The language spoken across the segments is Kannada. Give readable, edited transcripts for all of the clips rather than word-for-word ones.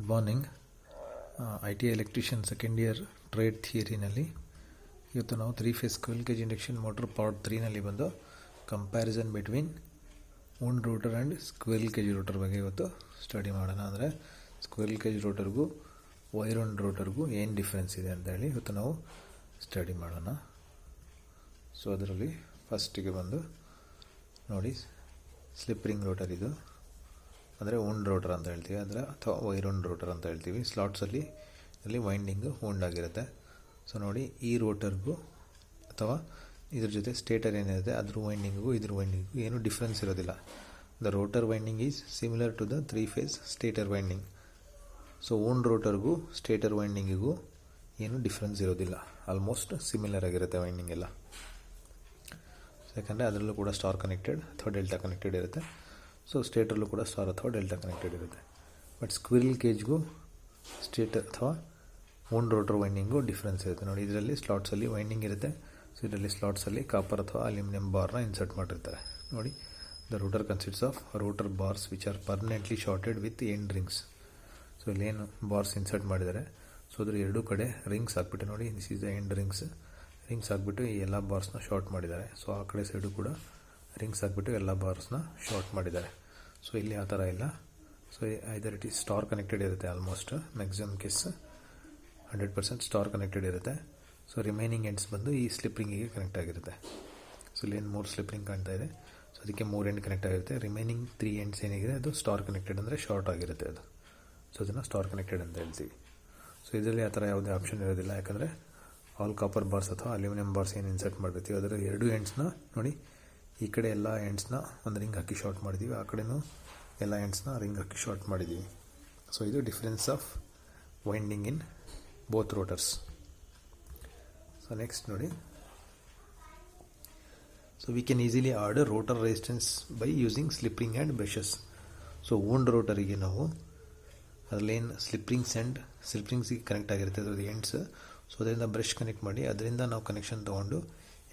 Good morning. IT electrician second year trade ಥಿಯರಿನಲ್ಲಿ ಇವತ್ತು ನಾವು 3 phase squirrel cage induction motor part 3ನಲ್ಲಿ ಬಂದು comparison between wound rotor and squirrel cage rotor ಬಗ್ಗೆ ಇವತ್ತು ಸ್ಟಡಿ ಮಾಡೋಣ. ಅಂದರೆ ಸ್ಕ್ವಿರಲ್ ಕೇಜ್ ರೋಟರ್ಗೂ ವೈರ್ ವೂಂಡ್ ರೋಟರ್ಗೂ ಏನು ಡಿಫ್ರೆನ್ಸ್ ಇದೆ ಅಂತ ಹೇಳಿ ಇವತ್ತು ನಾವು ಸ್ಟಡಿ ಮಾಡೋಣ. ಸೊ ಅದರಲ್ಲಿ ಫಸ್ಟಿಗೆ ಬಂದು ನೋಡಿ, ಸ್ಲಿಪ್ ರಿಂಗ್ ರೋಟರ್ ಇದು ಅಂದರೆ ವೂಂಡ್ ರೋಟರ್ ಅಂತ ಹೇಳ್ತೀವಿ, ಅಥವಾ ವೈರ್ ವೂಂಡ್ ರೋಟರ್ ಅಂತ ಹೇಳ್ತೀವಿ. ಸ್ಲಾಟ್ಸಲ್ಲಿ ಇಲ್ಲಿ ವೈಂಡಿಂಗು ವೂಂಡ್ ಆಗಿರುತ್ತೆ. ಸೊ ನೋಡಿ, ಈ ರೋಟರ್ಗೂ ಅಥವಾ ಇದ್ರ ಜೊತೆ ಸ್ಟೇಟರ್ ಏನಿದೆ ಅದ್ರ ವೈಂಡಿಂಗಿಗೂ ಇದ್ರ ವೈಂಡಿಂಗಿಗೂ ಏನು ಡಿಫ್ರೆನ್ಸ್ ಇರೋದಿಲ್ಲ. The rotor winding is similar to the 3 phase stator winding. So wound ರೋಟರ್ಗೂ ಸ್ಟೇಟರ್ ವೈಂಡಿಂಗಿಗೂ ಏನು ಡಿಫ್ರೆನ್ಸ್ ಇರೋದಿಲ್ಲ, ಆಲ್ಮೋಸ್ಟ್ ಸಿಮಿಲರ್ ಆಗಿರುತ್ತೆ ವೈಂಡಿಂಗ್ ಎಲ್ಲ. ಯಾಕಂದರೆ ಅದರಲ್ಲೂ ಕೂಡ ಸ್ಟಾರ್ ಕನೆಕ್ಟೆಡ್ ಅಥವಾ ಡೆಲ್ಟಾ ಕನೆಕ್ಟೆಡ್ ಇರುತ್ತೆ. ಸೊ ಸ್ಟೇಟರ್ಲ್ಲೂ ಕೂಡ ಸ್ಟಾರ್ ಅಥವಾ ಡೆಲ್ಟಾ ಕನೆಕ್ಟೆಡ್ ಇರುತ್ತೆ. ಬಟ್ ಸ್ಕ್ವಿರಲ್ ಕೇಜ್ಗೂ ಸ್ಟೇಟರ್ ಅಥವಾ ವೂಂಡ್ ರೋಟರ್ ವೈಂಡಿಂಗು ಡಿಫ್ರೆನ್ಸ್ ಇರುತ್ತೆ. ನೋಡಿ, ಇದರಲ್ಲಿ ಸ್ಲಾಟ್ಸಲ್ಲಿ ವೈಂಡಿಂಗ್ ಇರುತ್ತೆ. ಸೊ ಇದರಲ್ಲಿ ಸ್ಲಾಟ್ಸಲ್ಲಿ ಕಾಪರ್ ಅಥವಾ ಅಲ್ಯೂಮಿನಿಯಂ ಬಾರ್ನ ಇನ್ಸರ್ಟ್ ಮಾಡಿರ್ತಾರೆ. ನೋಡಿ, the rotor consists of rotor bars which are permanently sorted with end rings. So ಇಲ್ಲೇನು ಬಾರ್ಸ್ ಇನ್ಸರ್ಟ್ ಮಾಡಿದ್ದಾರೆ, ಸೊ ಅದ್ರ ಎರಡೂ ಕಡೆ ರಿಂಗ್ಸ್ ಹಾಕ್ಬಿಟ್ಟು ನೋಡಿ, this is the end rings ಹಾಕ್ಬಿಟ್ಟು ಈ ಎಲ್ಲ ಬಾರ್ಸ್ನ ಶಾರ್ಟ್ ಮಾಡಿದ್ದಾರೆ. ಸೊ ಆ ಕಡೆ ಸೈಡು ಕೂಡ ರಿಂಗ್ಸ್ ಹಾಕ್ಬಿಟ್ಟು ಎಲ್ಲ ಬಾರ್ಸ್ನ ಶಾರ್ಟ್ ಮಾಡಿದ್ದಾರೆ. ಸೊ ಇಲ್ಲಿ ಆ ಥರ ಇಲ್ಲ. So either it is star connected ಇರುತ್ತೆ, almost maximum case 100% star connected ಇರುತ್ತೆ. ಸೊ ರಿಮೈನಿಂಗ್ ಎಂಡ್ಸ್ ಬಂದು ಈ ಸ್ಲಿಪ್ ರಿಂಗಿಗೆ ಕನೆಕ್ಟ್ ಆಗಿರುತ್ತೆ. ಸೊ ಇಲ್ಲೇನು 3 ಸ್ಲಿಪ್ ರಿಂಗ್ ಕಾಣ್ತಾ ಇದೆ. ಸೊ ಅದಕ್ಕೆ 3 ಎಂಡ್ ಕನೆಕ್ಟ್ ಆಗಿರುತ್ತೆ. ರಿಮೈನಿಂಗ್ 3 ಎಂಡ್ಸ್ ಏನಿದೆ ಅದು ಸ್ಟಾರ್ ಕನೆಕ್ಟೆಡ್ ಅಂದರೆ ಶಾರ್ಟ್ ಆಗಿರುತ್ತೆ ಅದು. ಸೊ ಅದನ್ನು ಸ್ಟಾರ್ ಕನೆಕ್ಟೆಡ್ ಅಂತ ಹೇಳ್ತೀವಿ. ಸೊ ಇದರಲ್ಲಿ ಆ ಥರ ಯಾವುದೇ ಆಪ್ಷನ್ ಇರೋದಿಲ್ಲ, ಯಾಕಂದರೆ ಆಲ್ ಕಾಪರ್ ಬಾರ್ಸ್ ಅಥವಾ ಅಲ್ಯೂಮಿನಿಯಂ ಬಾರ್ಸ್ ಏನು ಇನ್ಸರ್ಟ್ ಮಾಡಿರ್ತೀವಿ ಅದರ ಎರಡು ಎಂಡ್ಸ್ನ ನೋಡಿ, ಈ ಕಡೆ ಎಲ್ಲ ಎಂಡ್ಸ್ನ ಒಂದು ರಿಂಗ್ ಹಾಕಿ ಶಾರ್ಟ್ ಮಾಡಿದ್ದೀವಿ, ಆ ಕಡೆನೂ ಎಲ್ಲ ಎಂಡ್ಸ್ನ ರಿಂಗ್ ಹಾಕಿ ಶಾರ್ಟ್ ಮಾಡಿದ್ದೀವಿ. ಸೊ ಇದು difference of winding in both rotors. So next ನೋಡಿ, so we can easily order rotor resistance by using slip ring and brushes. So wound ರೋಟರಿಗೆ ನಾವು ಅದರಲ್ಲೇನು ಸ್ಲಿಪ್ ರಿಂಗ್ಸಿಗೆ ಕನೆಕ್ಟ್ ಆಗಿರುತ್ತೆ ಅದ್ರದ್ದು ಎಂಡ್ಸ್. ಸೊ ಅದರಿಂದ ಬ್ರಷ್ ಕನೆಕ್ಟ್ ಮಾಡಿ ಅದರಿಂದ ನಾವು ಕನೆಕ್ಷನ್ ತೊಗೊಂಡು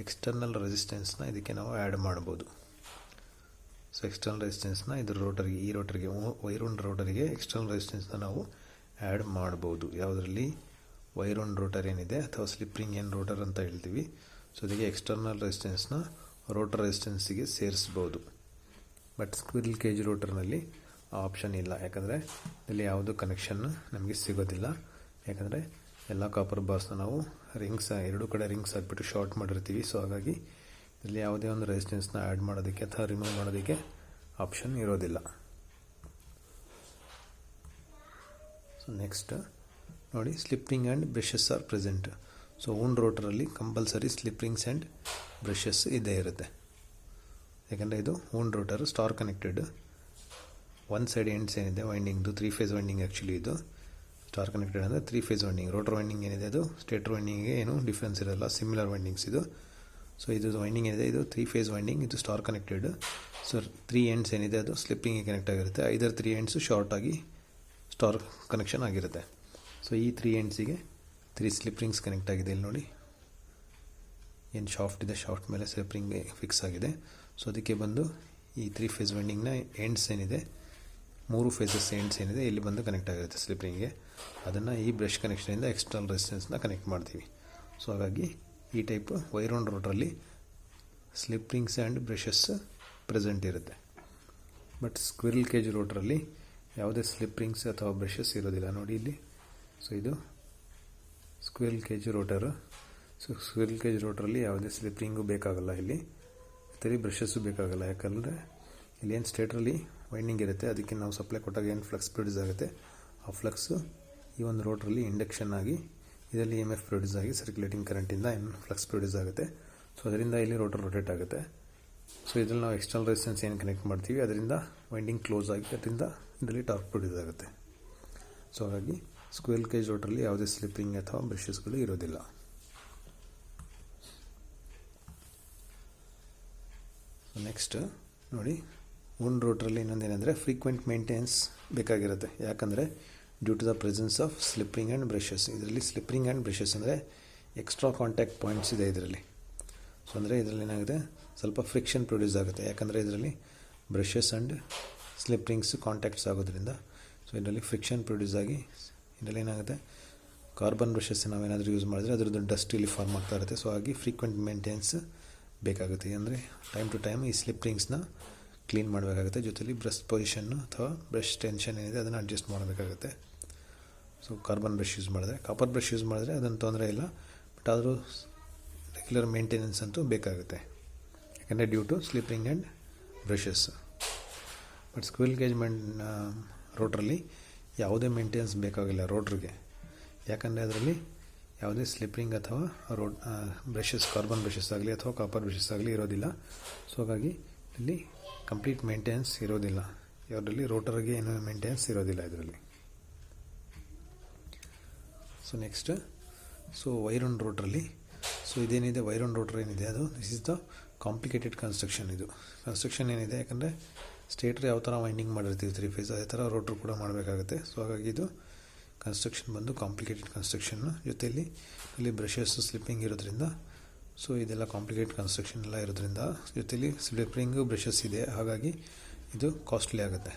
ಎಕ್ಸ್ಟರ್ನಲ್ ರೆಸಿಸ್ಟೆನ್ಸ್ನ ಇದಕ್ಕೆ ನಾವು ಆ್ಯಡ್ ಮಾಡ್ಬೋದು. ಸೊ ಎಕ್ಸ್ಟರ್ನಲ್ ರೆಸಿಸ್ಟೆನ್ಸ್ನ ಇದ್ರ ರೋಟರ್ಗೆ, ಈ ರೋಟರ್ಗೆ, ವೈರ್ ವೂಂಡ್ ರೋಟರಿಗೆ ಎಕ್ಸ್ಟರ್ನಲ್ ರೆಸಿಸ್ಟೆನ್ಸ್ನ ನಾವು ಆ್ಯಡ್ ಮಾಡ್ಬೋದು. ಯಾವುದರಲ್ಲಿ ವೈರ್ ವೂಂಡ್ ರೋಟರ್ ಏನಿದೆ ಅಥವಾ ಸ್ಲಿಪ್ ರಿಂಗ್ ಏನು ರೋಟರ್ ಅಂತ ಹೇಳ್ತೀವಿ, ಸೊ ಅದಕ್ಕೆ ಎಕ್ಸ್ಟರ್ನಲ್ ರೆಸಿಸ್ಟೆನ್ಸ್ನ ರೋಟರ್ ರೆಸಿಸ್ಟೆನ್ಸಿಗೆ ಸೇರಿಸ್ಬೋದು. ಬಟ್ ಸ್ಕ್ವಿರಲ್ ಕೇಜ್ ರೋಟರ್ನಲ್ಲಿ ಆ ಆಪ್ಷನ್ ಇಲ್ಲ, ಯಾಕಂದರೆ ಇಲ್ಲಿ ಯಾವುದೂ ಕನೆಕ್ಷನ್ ನಮಗೆ ಸಿಗೋದಿಲ್ಲ. ಯಾಕಂದರೆ ಎಲ್ಲ ಕಾಪರ್ ಬಾರ್ಸ್ನ ನಾವು ರಿಂಗ್ಸ್ ಎರಡೂ ಕಡೆ ರಿಂಗ್ಸ್ ಹಾಕ್ಬಿಟ್ಟು ಶಾರ್ಟ್ ಮಾಡಿರ್ತೀವಿ. ಸೊ ಹಾಗಾಗಿ ಇಲ್ಲಿ ಯಾವುದೇ ಒಂದು ರೆಸಿಸ್ಟೆನ್ಸ್ನ ಆ್ಯಡ್ ಮಾಡೋದಕ್ಕೆ ಅಥವಾ ರಿಮೂವ್ ಮಾಡೋದಕ್ಕೆ ಆಪ್ಷನ್ ಇರೋದಿಲ್ಲ. ಸೊ ನೆಕ್ಸ್ಟ್ ನೋಡಿ, slip ring and brushes are present. So wound ರೋಟರಲ್ಲಿ compulsory slip rings and brushes ಇದ್ದೇ ಇರುತ್ತೆ. ಯಾಕಂದರೆ ಇದು wound rotor star connected. One side ends ಏನಿದೆ ವೈಂಡಿಂಗ್ದು 3 ಫೇಸ್ ವೈಂಡಿಂಗ್, ಆ್ಯಕ್ಚುಲಿ ಇದು ಸ್ಟಾರ್ ಕನೆಕ್ಟೆಡ್ ಅಂದರೆ 3 ಫೇಸ್ ವೈಂಡಿಂಗ್. ರೋಟರ್ ವೈಂಡಿಂಗ್ ಏನಿದೆ ಅದು ಸ್ಟೇಟರ್ ವೈಂಡಿಂಗಿಗೆ ಏನು ಡಿಫ್ರೆನ್ಸ್ ಇರೋಲ್ಲ, ಸಿಮಿಲರ್ ವೈಂಡಿಂಗ್ಸ್ ಇದು. ಸೊ ಇದು ವೈಂಡಿಂಗ್ ಏನಿದೆ ಇದು 3 ಫೇಸ್ ವೈಂಡಿಂಗ್, ಇದು ಸ್ಟಾರ್ ಕನೆಕ್ಟೆಡ್. ಸೊ 3 ಎಂಡ್ಸ್ ಏನಿದೆ ಅದು ಸ್ಲಿಪ್ಪಿಂಗಿಗೆ ಕನೆಕ್ಟ್ ಆಗಿರುತ್ತೆ. ಐದರ್ 3 ಎಂಡ್ಸು ಶಾರ್ಟ್ ಆಗಿ ಸ್ಟಾರ್ ಕನೆಕ್ಷನ್ ಆಗಿರುತ್ತೆ. ಸೊ ಈ 3 ಎಂಡ್ಸಿಗೆ 3 ಸ್ಲಿಪ್ ರಿಂಗ್ಸ್ ಕನೆಕ್ಟ್ ಆಗಿದೆ. ಇಲ್ಲಿ ನೋಡಿ, ಏನು ಶಾಫ್ಟ್ ಇದೆ, ಶಾಫ್ಟ್ ಮೇಲೆ ಸ್ಲಿಪ್ ರಿಂಗ್ ಫಿಕ್ಸ್ ಆಗಿದೆ. ಸೊ ಅದಕ್ಕೆ ಬಂದು ಈ 3 ಫೇಸ್ ವೈಂಡಿಂಗ್ನ ಎಂಡ್ಸ್ ಏನಿದೆ, 3 ಫೇಸಸ್ ಎಂಡ್ಸ್ ಏನಿದೆ ಇಲ್ಲಿ ಬಂದು ಕನೆಕ್ಟ್ ಆಗಿರುತ್ತೆ ಸ್ಲಿಪ್ ರಿಂಗ್ಗೆ. ಅದನ್ನು ಈ ಬ್ರಷ್ ಕನೆಕ್ಷನಿಂದ ಎಕ್ಸ್ಟರ್ನಲ್ ರೆಸಿಸ್ಟೆನ್ಸ್ನ ಕನೆಕ್ಟ್ ಮಾಡ್ತೀವಿ. ಸೊ ಹಾಗಾಗಿ ಈ ಟೈಪ್ ವೈರ್ ವೂಂಡ್ ರೋಟರಲ್ಲಿ slip rings and brushes present ಇರುತ್ತೆ. ಬಟ್ ಸ್ಕ್ವಿರಲ್ ಕೇಜ್ ರೋಟರಲ್ಲಿ ಯಾವುದೇ ಸ್ಲಿಪ್ ರಿಂಗ್ಸ್ ಅಥವಾ ಬ್ರಷಸ್ ಇರೋದಿಲ್ಲ. ನೋಡಿ ಇಲ್ಲಿ, ಸೊ ಇದು squirrel cage rotor. So squirrel cage ರೋಟರಲ್ಲಿ ಯಾವುದೇ ಸ್ಲಿಪ್ ರಿಂಗು ಬೇಕಾಗಲ್ಲ, ಇಲ್ಲಿ ಸರಿ ಬ್ರಷಸ್ಸು ಬೇಕಾಗಲ್ಲ. ಯಾಕಂದರೆ ಇಲ್ಲಿ ಏನು ಸ್ಟೇಟ್ರಲ್ಲಿ ವೈಂಡಿಂಗ್ ಇರುತ್ತೆ, ಅದಕ್ಕೆ ನಾವು ಸಪ್ಲೈ ಕೊಟ್ಟಾಗ ಏನು ಫ್ಲಕ್ಸ್ ಪ್ರೊಡ್ಯೂಸ್ ಆಗುತ್ತೆ, ಆ ಫ್ಲಕ್ಸು ಈ ಒಂದು ರೋಟ್ರಲ್ಲಿ ಇಂಡಕ್ಷನ್ ಆಗಿ ಇದರಲ್ಲಿ EMF ಪ್ರೊಡ್ಯೂಸ್ ಆಗಿ ಸರ್ಕ್ಯುಲೇಟಿಂಗ್ ಕರೆಂಟಿಂದ ಏನು ಫ್ಲಕ್ಸ್ ಪ್ರೊಡ್ಯೂಸ್ ಆಗುತ್ತೆ. ಸೊ ಅದರಿಂದ ಇಲ್ಲಿ ರೋಟರ್ ರೊಟೇಟ್ ಆಗುತ್ತೆ. ಸೊ ಇದರಲ್ಲಿ ನಾವು ಎಕ್ಸ್ಟರ್ನಲ್ ರೆಸಿಸ್ಟೆನ್ಸ್ ಏನು ಕನೆಕ್ಟ್ ಮಾಡ್ತೀವಿ ಅದರಿಂದ ವೈಂಡಿಂಗ್ ಕ್ಲೋಸ್ ಆಗಿ ಅದರಿಂದ ಇದರಲ್ಲಿ ಟಾರ್ಕ್ ಪ್ರೊಡ್ಯೂಸ್ ಆಗುತ್ತೆ. ಸೊ ಹಾಗಾಗಿ ಸ್ಕ್ವಿರಲ್ ಕೇಜ್ ರೋಟರಲ್ಲಿ ಯಾವುದೇ ಸ್ಲಿಪ್ಪಿಂಗ್ ಅಥವಾ ಬ್ರಷಸ್ಗಳು ಇರೋದಿಲ್ಲ. ನೆಕ್ಸ್ಟ್ ನೋಡಿ, ವೂಂಡ್ ರೋಟರಲ್ಲಿ ಇನ್ನೊಂದೇನೆಂದರೆ ಫ್ರೀಕ್ವೆಂಟ್ ಮೇಂಟೆನೆನ್ಸ್ ಬೇಕಾಗಿರುತ್ತೆ. ಯಾಕಂದರೆ due to the presence of slip ring and brushes. ಇದರಲ್ಲಿ ಸ್ಲಿಪ್ ರಿಂಗ್ ಆ್ಯಂಡ್ ಬ್ರಷಸ್ ಅಂದರೆ ಎಕ್ಸ್ಟ್ರಾ ಕಾಂಟ್ಯಾಕ್ಟ್ ಪಾಯಿಂಟ್ಸ್ ಇದೆ ಇದರಲ್ಲಿ. ಸೊ ಅಂದರೆ ಇದರಲ್ಲಿ ಏನಾಗುತ್ತೆ, ಸ್ವಲ್ಪ ಫ್ರಿಕ್ಷನ್ ಪ್ರೊಡ್ಯೂಸ್ ಆಗುತ್ತೆ. ಯಾಕಂದರೆ ಇದರಲ್ಲಿ brushes and slip rings contacts ಆಗೋದ್ರಿಂದ ಸೊ ಇದರಲ್ಲಿ ಫ್ರಿಕ್ಷನ್ ಪ್ರೊಡ್ಯೂಸ್ ಆಗಿ ಇದರಲ್ಲಿ ಏನಾಗುತ್ತೆ, ಕಾರ್ಬನ್ ಬ್ರಷಸ್ ನಾವೇನಾದರೂ ಯೂಸ್ ಮಾಡಿದ್ರೆ ಅದರದ್ದು ಡಸ್ಟ್ ಇಲ್ಲಿ ಫಾರ್ಮ್ ಆಗ್ತಾ ಇರುತ್ತೆ. ಸೊ ಹಾಗೆ ಫ್ರೀಕ್ವೆಂಟ್ ಮೇಂಟೆನೆನ್ಸ್ ಬೇಕಾಗುತ್ತೆ. ಅಂದರೆ ಟೈಮ್ ಟು ಟೈಮ್ ಈ ಸ್ಲಿಪ್ ರಿಂಗ್ಸ್ನ ಕ್ಲೀನ್ ಮಾಡಬೇಕಾಗುತ್ತೆ. ಜೊತೆಲಿ ಬ್ರಷ್ ಪೊಸಿಷನ್ನು ಅಥವಾ ಬ್ರಷ್ ಟೆನ್ಷನ್ ಏನಿದೆ ಅದನ್ನು ಅಡ್ಜಸ್ಟ್ ಮಾಡಬೇಕಾಗುತ್ತೆ. ಸೊ ಕಾರ್ಬನ್ ಬ್ರಷ್ ಯೂಸ್ ಮಾಡಿದ್ರೆ, ಕಾಪರ್ ಬ್ರಷ್ ಯೂಸ್ ಮಾಡಿದ್ರೆ ಅದನ್ನು ತೊಂದರೆ ಇಲ್ಲ, ಬಟ್ ಆದರೂ ರೆಗ್ಯುಲರ್ ಮೇಂಟೆನೆನ್ಸ್ ಅಂತೂ ಬೇಕಾಗುತ್ತೆ, ಯಾಕಂದರೆ due to slip ring and brushes. But squirrel cage ರೋಟ್ರಲ್ಲಿ ಯಾವುದೇ ಮೇಂಟೆನೆನ್ಸ್ ಬೇಕಾಗಿಲ್ಲ ರೋಟ್ರಿಗೆ, ಯಾಕಂದರೆ ಅದರಲ್ಲಿ ಯಾವುದೇ ಸ್ಲಿಪ್ರಿಂಗ್ ಅಥವಾ ಬ್ರಷಸ್, ಕಾರ್ಬನ್ ಬ್ರಷಸ್ ಆಗಲಿ ಅಥವಾ ಕಾಪರ್ ಬ್ರಷಸ್ ಆಗಲಿ ಇರೋದಿಲ್ಲ. ಸೊ ಹಾಗಾಗಿ ಇಲ್ಲಿ ಕಂಪ್ಲೀಟ್ ಮೇಂಟೆನೆನ್ಸ್ ಇರೋದಿಲ್ಲ, ಇದರಲ್ಲಿ ರೋಟರ್ಗೆ ಏನೂ ಮೇಂಟೆನೆನ್ಸ್ ಇರೋದಿಲ್ಲ ಇದರಲ್ಲಿ. ಸೊ ನೆಕ್ಸ್ಟ್, ಸೊ ವೈರನ್ ರೋಟ್ರಲ್ಲಿ, ಸೊ ಇದೇನಿದೆ ವೈರನ್ ರೋಟರ್ ಏನಿದೆ ಅದು this is the complicated construction. ಇದು ಕನ್ಸ್ಟ್ರಕ್ಷನ್ ಏನಿದೆ, ಯಾಕಂದರೆ ಸ್ಟೇಟರ್ ಯಾವ ಥರ ವೈಂಡಿಂಗ್ ಮಾಡಿರ್ತೀವಿ 3 ಫೇಸ್, ಅದೇ ಥರ ರೋಟ್ರ್ ಕೂಡ ಮಾಡಬೇಕಾಗುತ್ತೆ. ಸೊ ಹಾಗಾಗಿ ಇದು ಕನ್ಸ್ಟ್ರಕ್ಷನ್ ಬಂದು ಕಾಂಪ್ಲಿಕೇಟೆಡ್ ಕನ್ಸ್ಟ್ರಕ್ಷನ್ನು. ಜೊತೆಯಲ್ಲಿ ಇಲ್ಲಿ ಬ್ರಷಸ್ ಸ್ಲಿಪ್ಪಿಂಗ್ ಇರೋದ್ರಿಂದ, ಸೊ ಇದೆಲ್ಲ ಕಾಂಪ್ಲಿಕೇಟೆಡ್ ಕನ್ಸ್ಟ್ರಕ್ಷನ್ ಎಲ್ಲ ಇರೋದ್ರಿಂದ, ಜೊತೆಯಲ್ಲಿ ಸ್ಲಿಪ್ರಿಂಗು ಬ್ರಷಸ್ ಇದೆ, ಹಾಗಾಗಿ ಇದು ಕಾಸ್ಟ್ಲಿ ಆಗುತ್ತೆ.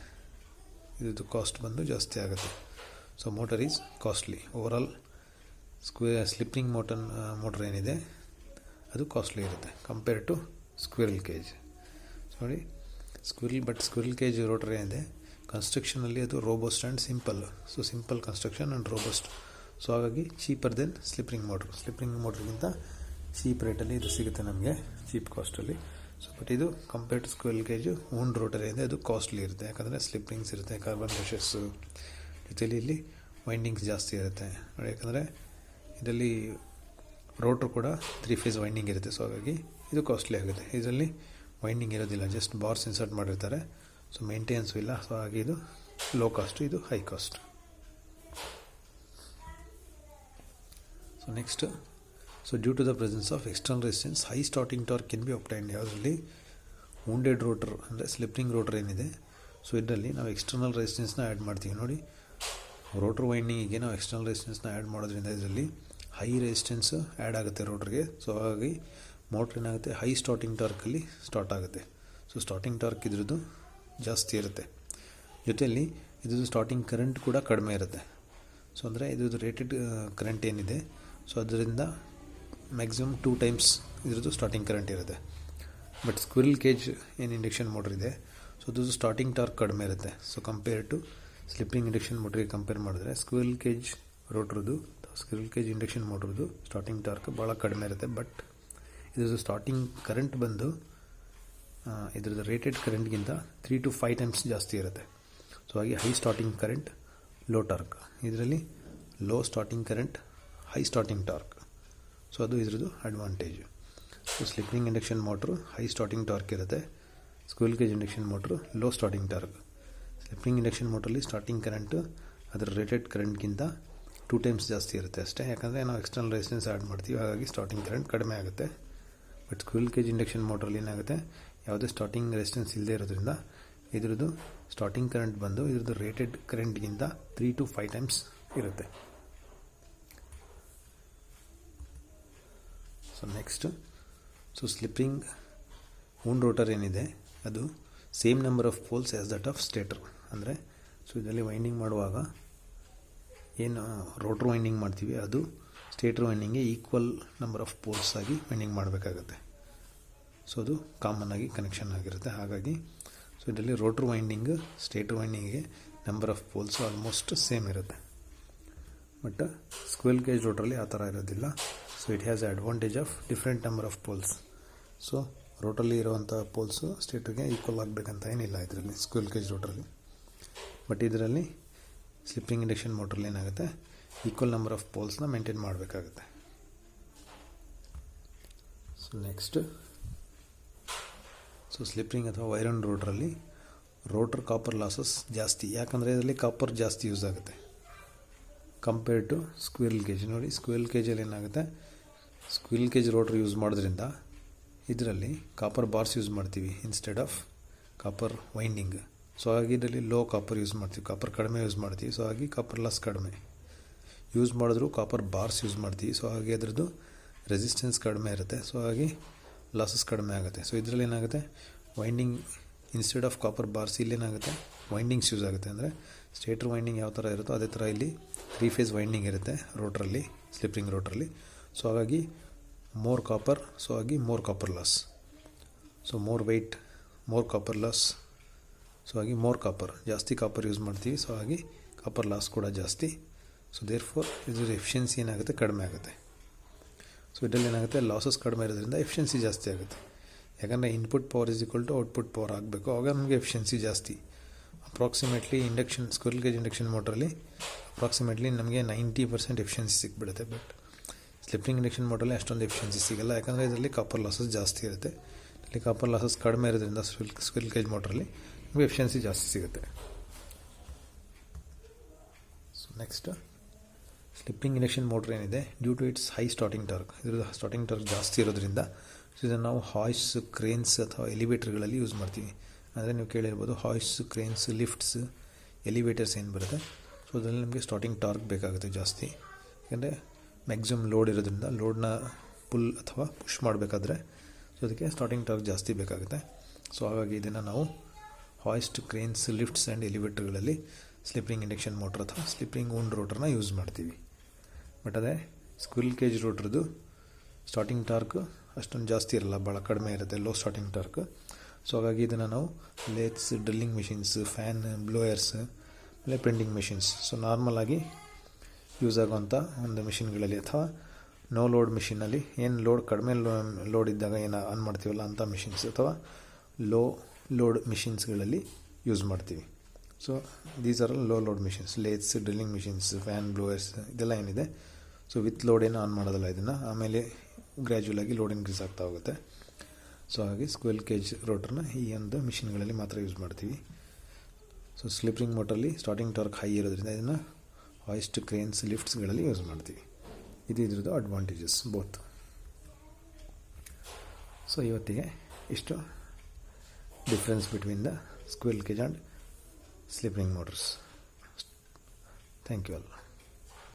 ಇದು ಕಾಸ್ಟ್ ಬಂದು ಜಾಸ್ತಿ ಆಗುತ್ತೆ. So motor is costly. Overall slip ring motor ಏನಿದೆ ಅದು ಕಾಸ್ಟ್ಲಿ ಇರುತ್ತೆ ಕಂಪೇರ್ ಟು ಸ್ಕ್ವಿರಲ್ ಕೇಜ್. ನೋಡಿ ಸ್ಕ್ವಿರಲ್ ಕೇಜ್ ರೋಟರ್ ಏನಿದೆ ಕನ್ಸ್ಟ್ರಕ್ಷನಲ್ಲಿ ಅದು robust and simple. So simple construction and robust. So ಹಾಗಾಗಿ ಚೀಪರ್ ದೆನ್ ಸ್ಲಿಪ್ರಿಂಗ್ ಮೋಟ್ರಿಗಿಂತ ಚೀಪ್ ರೇಟಲ್ಲಿ ಇದು ಸಿಗುತ್ತೆ ನಮಗೆ, ಚೀಪ್ ಕಾಸ್ಟಲ್ಲಿ. ಸೊ ಬಟ್ ಇದು compare to squirrel cage wound rotor ಏನಿದೆ ಅದು ಕಾಸ್ಟ್ಲಿ ಇರುತ್ತೆ, ಯಾಕಂದರೆ ಸ್ಲಿಪ್ರಿಂಗ್ಸ್ ಇರುತ್ತೆ, ಕಾರ್ಬನ್ ಬ್ರಷಸ್ಸು, ಜೊತೆಲಿ ಇಲ್ಲಿ ವೈಂಡಿಂಗ್ಸ್ ಜಾಸ್ತಿ ಇರುತ್ತೆ. ಯಾಕಂದರೆ ಇದರಲ್ಲಿ ರೋಟ್ರ್ ಕೂಡ 3 ಫೇಸ್ ವೈಂಡಿಂಗ್ ಇರುತ್ತೆ. ಸೊ ಹಾಗಾಗಿ ಇದು ಕಾಸ್ಟ್ಲಿ ಆಗುತ್ತೆ. ಇದರಲ್ಲಿ ವೈಂಡಿಂಗ್ ಇರೋದಿಲ್ಲ, ಜಸ್ಟ್ ಬಾರ್ಸ್ ಇನ್ಸರ್ಟ್ ಮಾಡಿರ್ತಾರೆ. ಸೊ ಮೇಂಟೆನೆನ್ಸು ಇಲ್ಲ. ಸೊ ಹಾಗೆ ಇದು ಲೋ ಕಾಸ್ಟ್, ಇದು high cost. So next, so due to the presence of external resistance high starting torque can be obtained. ಯಾವುದರಲ್ಲಿ ವೂಂಡೆಡ್ ರೋಟರ್ ಅಂದರೆ ಸ್ಲಿಪ್ರಿಂಗ್ ರೋಟರ್ ಏನಿದೆ, ಸೊ ಇದರಲ್ಲಿ ನಾವು ಎಕ್ಸ್ಟರ್ನಲ್ ರೆಸಿಸ್ಟೆನ್ಸ್ನ ಆ್ಯಡ್ ಮಾಡ್ತೀವಿ. ನೋಡಿ ರೋಟರ್ ವೈಂಡಿಂಗಿಗೆ ನಾವು ಎಕ್ಸ್ಟರ್ನಲ್ ರೆಸಿಸ್ಟೆನ್ಸ್ನ ಆ್ಯಡ್ ಮಾಡೋದ್ರಿಂದ ಇದರಲ್ಲಿ ಹೈ ರೆಸಿಸ್ಟೆನ್ಸ್ ಆ್ಯಡ್ ಆಗುತ್ತೆ ರೋಟ್ರಿಗೆ. ಸೊ ಹಾಗಾಗಿ ಮೋಟ್ರ್ ಏನಾಗುತ್ತೆ, ಹೈ ಸ್ಟಾರ್ಟಿಂಗ್ ಟಾರ್ಕಲ್ಲಿ ಸ್ಟಾರ್ಟ್ ಆಗುತ್ತೆ. ಸೊ ಸ್ಟಾರ್ಟಿಂಗ್ ಟಾರ್ಕ್ ಇದ್ರದ್ದು ಜಾಸ್ತಿ ಇರುತ್ತೆ, ಜೊತೆಯಲ್ಲಿ ಇದ್ರದ್ದು ಸ್ಟಾರ್ಟಿಂಗ್ ಕರೆಂಟ್ ಕೂಡ ಕಡಿಮೆ ಇರುತ್ತೆ. ಸೊ ಅಂದರೆ ಇದ್ರದ್ದು ರೇಟೆಡ್ ಕರೆಂಟ್ ಏನಿದೆ, ಸೊ ಅದರಿಂದ ಮ್ಯಾಕ್ಸಿಮಮ್ 2 ಟೈಮ್ಸ್ ಇದ್ರದ್ದು ಸ್ಟಾರ್ಟಿಂಗ್ ಕರೆಂಟ್ ಇರುತ್ತೆ. ಬಟ್ ಸ್ಕ್ವಿರಲ್ ಕೇಜ್ ಏನು ಇಂಡಕ್ಷನ್ ಮೋಟ್ರ್ ಇದೆ, ಸೊ ಅದ್ರದ್ದು ಸ್ಟಾರ್ಟಿಂಗ್ ಟಾರ್ಕ್ ಕಡಿಮೆ ಇರುತ್ತೆ. So compare to slip ring induction ಮೋಟ್ರಿಗೆ ಕಂಪೇರ್ ಮಾಡಿದ್ರೆ ಸ್ಕ್ವಿರಲ್ ಕೇಜ್ ರೋಟ್ರದ್ದು, ಸ್ಕ್ವಿರಲ್ ಕೇಜ್ ಇಂಡಕ್ಷನ್ ಮೋಟ್ರದ್ದು ಸ್ಟಾರ್ಟಿಂಗ್ ಟಾರ್ಕ್ ಭಾಳ ಕಡಿಮೆ ಇರುತ್ತೆ. ಬಟ್ ಇದ್ರದ್ದು ಸ್ಟಾರ್ಟಿಂಗ್ ಕರೆಂಟ್ ಬಂದು ಇದ್ರದ್ದು ರೇಟೆಡ್ ಕರೆಂಟ್ಗಿಂತ 3 to 5 ಟೈಮ್ಸ್ ಜಾಸ್ತಿ ಇರುತ್ತೆ. ಸೊ ಹಾಗೆ high starting current, low torque. ಇದರಲ್ಲಿ low starting current, high starting torque. So ಅದು ಇದ್ರದ್ದು advantage. So slip ring induction motor high starting torque ಇರುತ್ತೆ, squirrel cage induction motor low starting torque. Slip ring induction ಮೋಟ್ರಲ್ಲಿ ಸ್ಟಾರ್ಟಿಂಗ್ ಕರೆಂಟು ಅದರ ರೇಟೆಡ್ ಕರೆಂಟ್ಗಿಂತ 2 ಟೈಮ್ಸ್ ಜಾಸ್ತಿ ಇರುತ್ತೆ ಅಷ್ಟೇ, ಯಾಕಂದರೆ ನಾವು ಎಕ್ಸ್ಟರ್ನಲ್ ರೆಸಿಸ್ಟೆನ್ಸ್ ಆ್ಯಡ್ ಮಾಡ್ತೀವಿ, ಹಾಗಾಗಿ ಸ್ಟಾರ್ಟಿಂಗ್ ಕರೆಂಟ್ ಕಡಿಮೆ ಆಗುತ್ತೆ. ಬಟ್ ಸ್ಕ್ವಿರಲ್ ಕೇಜ್ ಇಂಡಕ್ಷನ್ ಮೋಟ್ರಲ್ಲಿ ಏನಾಗುತ್ತೆ, ಯಾವುದೇ ಸ್ಟಾರ್ಟಿಂಗ್ ರೆಸಿಸ್ಟೆನ್ಸ್ ಇಲ್ಲದೆ ಇರೋದ್ರಿಂದ ಇದ್ರದ್ದು ಸ್ಟಾರ್ಟಿಂಗ್ ಕರೆಂಟ್ ಬಂದು ಇದ್ರದ್ದು ರೇಟೆಡ್ ಕರೆಂಟ್ಗಿಂತ 3 to 5 ಟೈಮ್ಸ್ ಇರುತ್ತೆ. So next, so slip ring wound rotor ಏನಿದೆ ಅದು same number of poles as that of stator. ಅಂದರೆ ಸೊ ಇದರಲ್ಲಿ ವೈಂಡಿಂಗ್ ಮಾಡುವಾಗ ಏನು ರೋಟರ್ ವೈಂಡಿಂಗ್ ಮಾಡ್ತೀವಿ ಅದು ಸ್ಟೇಟರ್ ವೈಂಡಿಂಗ್ಗೆ ಈಕ್ವಲ್ ನಂಬರ್ ಆಫ್ ಪೋಲ್ಸ್ ಆಗಿ ವೈಂಡಿಂಗ್ ಮಾಡಬೇಕಾಗುತ್ತೆ. ಸೊ ಅದು ಕಾಮನ್ ಆಗಿ ಕನೆಕ್ಷನ್ ಆಗಿರುತ್ತೆ. ಹಾಗಾಗಿ ಸೊ ಇದರಲ್ಲಿ ರೋಟರ್ ವೈಂಡಿಂಗ್ ಸ್ಟೇಟರ್ ವೈಂಡಿಂಗಿಗೆ number of poles almost same ಇರುತ್ತೆ. ಬಟ್ ಸ್ಕ್ವಿರಲ್ ಕೇಜ್ ರೋಟ್ರಲ್ಲಿ ಆ ಥರ ಇರೋದಿಲ್ಲ. So it has advantage of different number of poles. So ರೋಟಲ್ಲಿ ಇರುವಂಥ ಪೋಲ್ಸು ಸ್ಟೇಟರ್ಗೆ ಈಕ್ವಲ್ ಆಗಬೇಕಂತ ಏನಿಲ್ಲ ಇದರಲ್ಲಿ ಸ್ಕ್ವಿರಲ್ ಕೇಜ್ ರೋಟ್ರಲ್ಲಿ. ಬಟ್ ಇದರಲ್ಲಿ ಸ್ಲಿಪ್ರಿಂಗ್ ಇಂಡಕ್ಷನ್ ಮೋಟ್ರಲ್ಲಿ ಏನಾಗುತ್ತೆ, ಈಕ್ವಲ್ ನಂಬರ್ ಆಫ್ ಪೋಲ್ಸ್ನ ಮೇಂಟೈನ್ ಮಾಡಬೇಕಾಗುತ್ತೆ. ಸೊ ನೆಕ್ಸ್ಟ್, ಸೊ ಸ್ಲಿಪ್ರಿಂಗ್ ಅಥವಾ ವೈರನ್ ರೋಟ್ರಲ್ಲಿ ರೋಟರ್ ಕಾಪರ್ ಲಾಸಸ್ ಜಾಸ್ತಿ, ಯಾಕಂದರೆ ಇದರಲ್ಲಿ ಕಾಪರ್ ಜಾಸ್ತಿ ಯೂಸ್ ಆಗುತ್ತೆ ಕಂಪೇರ್ ಟು ಸ್ಕ್ವಿರಲ್ ಕೇಜ್. ನೋಡಿ ಸ್ಕ್ವಿರಲ್ ಕೇಜಲ್ಲಿ ಏನಾಗುತ್ತೆ, ಸ್ಕ್ವಿರಲ್ ಕೇಜ್ ರೋಟ್ರ್ ಯೂಸ್ ಮಾಡೋದ್ರಿಂದ ಇದರಲ್ಲಿ ಕಾಪರ್ ಬಾರ್ಸ್ ಯೂಸ್ ಮಾಡ್ತೀವಿ instead of copper winding. So ಹಾಗಾಗಿ ಇದರಲ್ಲಿ ಲೋ ಕಾಪರ್ ಯೂಸ್ ಮಾಡ್ತೀವಿ, ಕಾಪರ್ ಕಡಿಮೆ ಯೂಸ್ ಮಾಡ್ತೀವಿ. ಸೊ ಹಾಗೆ ಕಾಪರ್ ಲಾಸ್ ಕಡಿಮೆ ಯೂಸ್ ಮಾಡಿದ್ರು, ಕಾಪರ್ ಬಾರ್ಸ್ ಯೂಸ್ ಮಾಡ್ತೀವಿ. ಸೊ ಹಾಗೆ ಅದರದ್ದು ರೆಸಿಸ್ಟೆನ್ಸ್ ಕಡಿಮೆ ಇರುತ್ತೆ. ಸೊ ಹಾಗೆ ಲಾಸಸ್ ಕಡಿಮೆ ಆಗುತ್ತೆ. ಸೊ ಇದರಲ್ಲಿ ಏನಾಗುತ್ತೆ, winding instead of copper bars ಇಲ್ಲೇನಾಗುತ್ತೆ ವೈಂಡಿಂಗ್ಸ್ ಯೂಸ್ ಆಗುತ್ತೆ. ಅಂದರೆ ಸ್ಟೇಟರ್ ವೈಂಡಿಂಗ್ ಯಾವ ಥರ ಇರುತ್ತೋ ಅದೇ ಥರ ಇಲ್ಲಿ 3 ಫೇಸ್ ವೈಂಡಿಂಗ್ ಇರುತ್ತೆ ರೋಟ್ರಲ್ಲಿ, ಸ್ಲಿಪ್ ರಿಂಗ್ ರೋಟ್ರಲ್ಲಿ. ಸೊ ಹಾಗಾಗಿ ಮೋರ್ ಕಾಪರ್, ಸೊ ಹಾಗಾಗಿ more copper loss. So more weight, more copper loss. So ಹಾಗೆ ಮೋರ್ ಕಾಪರ್, ಜಾಸ್ತಿ ಕಾಪರ್ ಯೂಸ್ ಮಾಡ್ತೀವಿ, ಸೊ ಹಾಗೆ ಕಾಪರ್ ಲಾಸ್ ಕೂಡ ಜಾಸ್ತಿ. ಸೊ ದೇರ್ ಫೋರ್ ಇದ್ರ ಎಫಿಷಿಯನ್ಸಿ ಏನಾಗುತ್ತೆ, ಕಡಿಮೆ ಆಗುತ್ತೆ. ಸೊ ಇದರಲ್ಲಿ ಏನಾಗುತ್ತೆ, ಲಾಸಸ್ ಕಡಿಮೆ ಇರೋದ್ರಿಂದ ಎಫಿಷಿಯನ್ಸಿ ಜಾಸ್ತಿ ಆಗುತ್ತೆ. ಯಾಕಂದರೆ input power is equal to output power ಆಗಬೇಕು, ಆವಾಗ ನಮಗೆ ಎಫಿಷಿಯನ್ಸಿ ಜಾಸ್ತಿ. ಅಪ್ರಾಕ್ಸಿಮೇಟ್ಲಿ ಸ್ಕ್ವಿರಲ್ ಕೇಜ್ ಇಂಡಕ್ಷನ್ ಮೋಟ್ರಲ್ಲಿ ಅಪ್ರಾಕ್ಸಿಮೇಟ್ಲಿ ನಮಗೆ 90% ಎಫಿಷಿಯನ್ಸಿ ಸಿಕ್ಬಿಡುತ್ತೆ. ಬಟ್ ಸ್ಲಿಪ್ ರಿಂಗ್ ಇಂಡಕ್ಷನ್ ಮೋಟ್ರಲ್ಲಿ ಅಷ್ಟೊಂದು ಎಫಿಷಿಯನ್ಸಿ ಸಿಗಲ್ಲ, ಯಾಕಂದರೆ ಇದರಲ್ಲಿ ಕಾಪರ್ ಲಾಸಸ್ ಜಾಸ್ತಿ ಇರುತ್ತೆ. ಇಲ್ಲಿ ಕಾಪರ್ ಲಾಸಸ್ ಕಡಿಮೆ ಇರೋದ್ರಿಂದ ಸ್ಕ್ವಿರಲ್ ಕೇಜ್ ಮೋಟ್ರಲ್ಲಿ ನಮಗೆ ಎಫಿಷಿಯನ್ಸಿ ಜಾಸ್ತಿ ಸಿಗುತ್ತೆ. So next slip ring induction motor ಏನಿದೆ, due to its high starting torque, ಇದ್ರದ್ದು ಸ್ಟಾರ್ಟಿಂಗ್ ಟಾರ್ಕ್ ಜಾಸ್ತಿ ಇರೋದ್ರಿಂದ ಇದನ್ನು ನಾವು ಹಾಯ್ಸ್, ಕ್ರೇನ್ಸ್ ಅಥವಾ ಎಲಿವೇಟರ್ಗಳಲ್ಲಿ ಯೂಸ್ ಮಾಡ್ತೀವಿ. ಅಂದರೆ ನೀವು ಕೇಳಿರ್ಬೋದು ಹಾಯ್ಸ್, ಕ್ರೇನ್ಸ್, ಲಿಫ್ಟ್ಸ್, ಎಲಿವೇಟರ್ಸ್ ಏನು ಬರುತ್ತೆ, ಸೊ ಅದರಲ್ಲಿ ನಮಗೆ ಸ್ಟಾರ್ಟಿಂಗ್ ಟಾರ್ಕ್ ಬೇಕಾಗುತ್ತೆ ಜಾಸ್ತಿ. ಯಾಕಂದರೆ ಮ್ಯಾಕ್ಸಿಮಮ್ ಲೋಡ್ ಇರೋದ್ರಿಂದ ಲೋಡ್ನ ಪುಲ್ ಅಥವಾ ಪುಷ್ ಮಾಡಬೇಕಾದ್ರೆ ಸೊ ಅದಕ್ಕೆ ಸ್ಟಾರ್ಟಿಂಗ್ ಟಾರ್ಕ್ ಜಾಸ್ತಿ ಬೇಕಾಗುತ್ತೆ. ಸೊ ಹಾಗಾಗಿ ಇದನ್ನು ನಾವು ಹಾಯ್ಸ್ಟ್, ಕ್ರೇನ್ಸ್, ಲಿಫ್ಟ್ಸ್ ಆ್ಯಂಡ್ ಎಲಿವೇಟರ್ಗಳಲ್ಲಿ ಸ್ಲಿಪ್ ರಿಂಗ್ ಇಂಡಕ್ಷನ್ ಮೋಟ್ರ್ ಅಥವಾ ಸ್ಲಿಪ್ ರಿಂಗ್ ವೂಂಡ್ ರೋಟರ್ನ ಯೂಸ್ ಮಾಡ್ತೀವಿ. ಬಟ್ ಅದೇ ಸ್ಕ್ವಿರಲ್ ಕೇಜ್ ರೋಟ್ರದ್ದು ಸ್ಟಾರ್ಟಿಂಗ್ ಟಾರ್ಕ್ ಅಷ್ಟೊಂದು ಜಾಸ್ತಿ ಇರಲ್ಲ, ಭಾಳ ಕಡಿಮೆ ಇರುತ್ತೆ, ಲೋ ಸ್ಟಾರ್ಟಿಂಗ್ ಟಾರ್ಕ್. ಸೊ ಹಾಗಾಗಿ ಇದನ್ನು ನಾವು lathes, drilling machines, fan, blowers, ಆಮೇಲೆ ಪ್ರಿಂಟಿಂಗ್ ಮಿಷಿನ್ಸ್, ಸೊ ನಾರ್ಮಲಾಗಿ ಯೂಸ್ ಆಗುವಂಥ ಒಂದು ಮಿಷಿನ್ಗಳಲ್ಲಿ ಅಥವಾ ನೋ ಲೋಡ್ ಮಿಷಿನಲ್ಲಿ ಏನು ಲೋಡ್ ಕಡಿಮೆ ಲೋಡ್ ಇದ್ದಾಗ ಏನು ಆನ್ ಮಾಡ್ತೀವಲ್ಲ ಅಂಥ ಮಿಷಿನ್ಸ್ ಅಥವಾ ಲೋ ಲೋಡ್ ಮಿಷಿನ್ಸ್ಗಳಲ್ಲಿ ಯೂಸ್ ಮಾಡ್ತೀವಿ. So these are low load machines, lathes, drilling machines, fan, blowers ಇದೆಲ್ಲ ಏನಿದೆ, ಸೊ ವಿತ್ ಲೋಡ್ ಏನು ಆನ್ ಮಾಡೋದಲ್ಲ ಇದನ್ನು, ಆಮೇಲೆ ಗ್ರ್ಯಾಜುವಲಾಗಿ ಲೋಡ್ ಇನ್ಕ್ರೀಸ್ ಆಗ್ತಾ ಹೋಗುತ್ತೆ. ಸೊ ಹಾಗೆ ಸ್ಕ್ವಿರಲ್ ಕೇಜ್ ರೋಟರ್ನ ಈ ಒಂದು ಮಿಷಿನ್ಗಳಲ್ಲಿ ಮಾತ್ರ ಯೂಸ್ ಮಾಡ್ತೀವಿ. ಸೊ ಸ್ಲಿಪ್ ರಿಂಗ್ ಮೋಟ್ರಲ್ಲಿ ಸ್ಟಾರ್ಟಿಂಗ್ ಟಾರ್ಕ್ ಹೈ ಇರೋದ್ರಿಂದ ಇದನ್ನು ಹಾಯ್ಸ್ಟ್, ಕ್ರೇನ್ಸ್, ಲಿಫ್ಟ್ಸ್ಗಳಲ್ಲಿ ಯೂಸ್ ಮಾಡ್ತೀವಿ. ಇದು ಇದ್ರದ್ದು ಅಡ್ವಾಂಟೇಜಸ್ ಬೋತ್. ಸೊ ಇವತ್ತಿಗೆ ಇಷ್ಟು difference between the squirrel cage and slip ring motors. Thank you all.